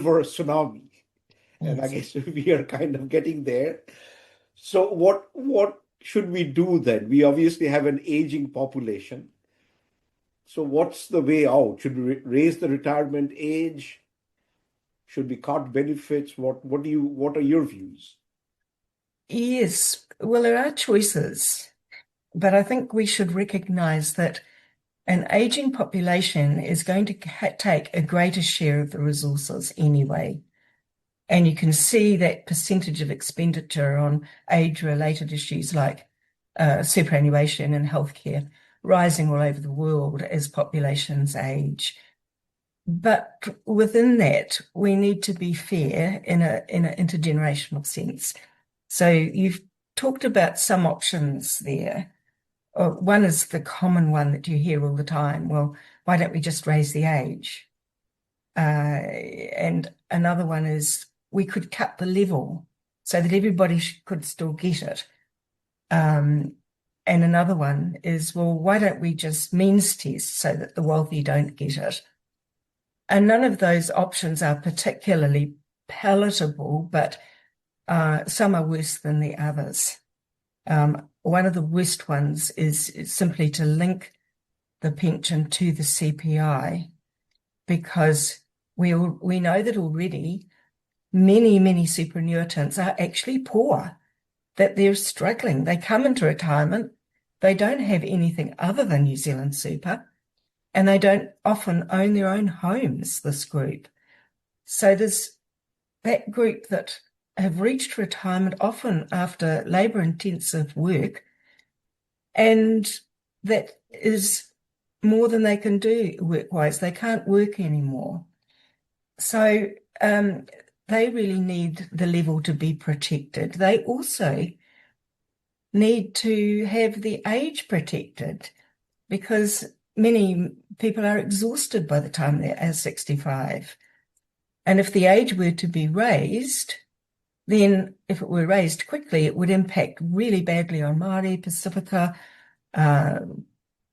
for a tsunami. And I Yes. guess we are kind of getting there. So what should we do then? We obviously have an aging population. So what's the way out? Should we raise the retirement age? Should we cut benefits? What are your views? Yes. Well, there are choices, but I think we should recognize that an aging population is going to take a greater share of the resources anyway. And you can see that percentage of expenditure on age-related issues like superannuation and healthcare rising all over the world as populations age. But within that, we need to be fair in an intergenerational sense. So you've talked about some options there. One is the common one that you hear all the time. Well, why don't we just raise the age? And another one is we could cut the level so that everybody could still get it. And another one is, well, why don't we just means test so that the wealthy don't get it? And none of those options are particularly palatable, but some are worse than the others. One of the worst ones is simply to link the pension to the CPI, because we know that already many superannuitants are actually poor, that they're struggling. They come into retirement, they don't have anything other than New Zealand super, and they don't often own their own homes, this group. So there's that group that have reached retirement often after labour-intensive work, and that is more than they can do work-wise. They can't work anymore. So they really need the level to be protected. They also need to have the age protected, because many people are exhausted by the time they're 65. And if the age were to be raised, then if it were raised quickly, it would impact really badly on Māori, Pacifica,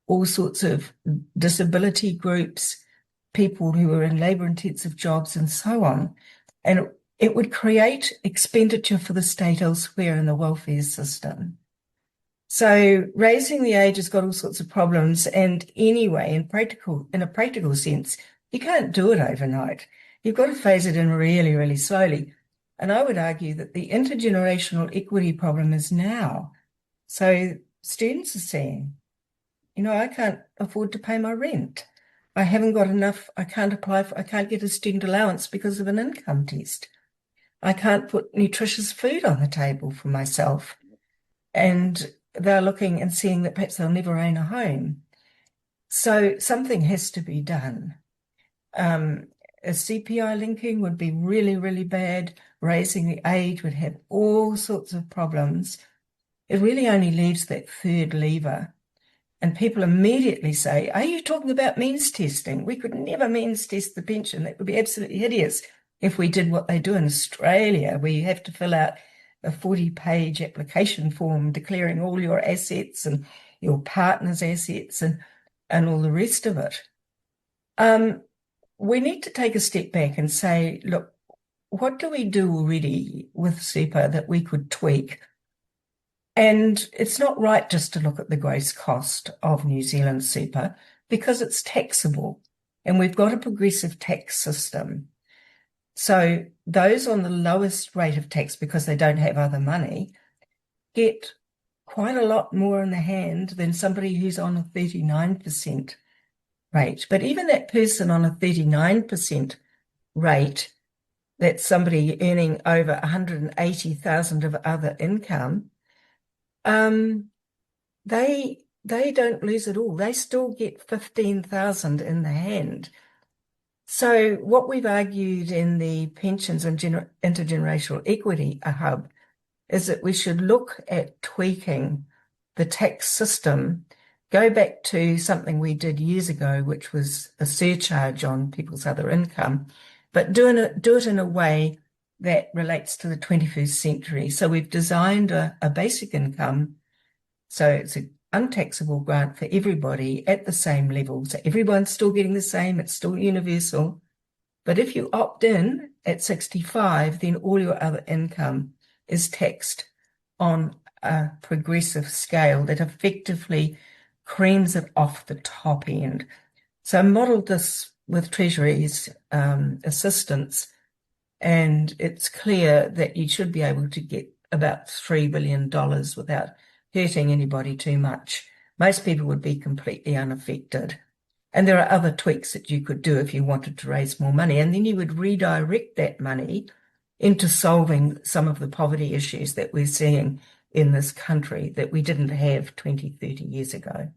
all sorts of disability groups, people who are in labour-intensive jobs and so on. And it would create expenditure for the state elsewhere in the welfare system. So raising the age has got all sorts of problems. And anyway, in a practical sense, you can't do it overnight. You've got to phase it in really, really slowly. And I would argue that the intergenerational equity problem is now. So students are saying, I can't afford to pay my rent. I haven't got enough. I can't get a student allowance because of an income test. I can't put nutritious food on the table for myself. And they're looking and seeing that perhaps they'll never own a home. So something has to be done. A CPI linking would be really, really bad. Raising the age would have all sorts of problems. It really only leaves that third lever. And people immediately say, are you talking about means testing? We could never means test the pension. That would be absolutely hideous if we did what they do in Australia, where you have to fill out a 40-page application form declaring all your assets and your partner's assets and all the rest of it. We need to take a step back and say, look, what do we do already with super that we could tweak? And it's not right just to look at the gross cost of New Zealand super, because it's taxable and we've got a progressive tax system. So those on the lowest rate of tax, because they don't have other money, get quite a lot more in the hand than somebody who's on a 39% rate. But even that person on a 39% rate, that's somebody earning over 180,000 of other income, they don't lose at all. They still get 15,000 in the hand. So what we've argued in the Pensions and Intergenerational Equity Hub is that we should look at tweaking the tax system, go back to something we did years ago, which was a surcharge on people's other income, but do it in a way that relates to the 21st century. So we've designed a basic income, so it's an untaxable grant for everybody at the same level. So everyone's still getting the same, it's still universal, But if you opt in at 65, then all your other income is taxed on a progressive scale that effectively creams it off the top end. So I modelled this with Treasury's assistance, and it's clear that you should be able to get about $3 billion without hurting anybody too much. Most people would be completely unaffected. And there are other tweaks that you could do if you wanted to raise more money. And then you would redirect that money into solving some of the poverty issues that we're seeing in this country that we didn't have 20, 30 years ago.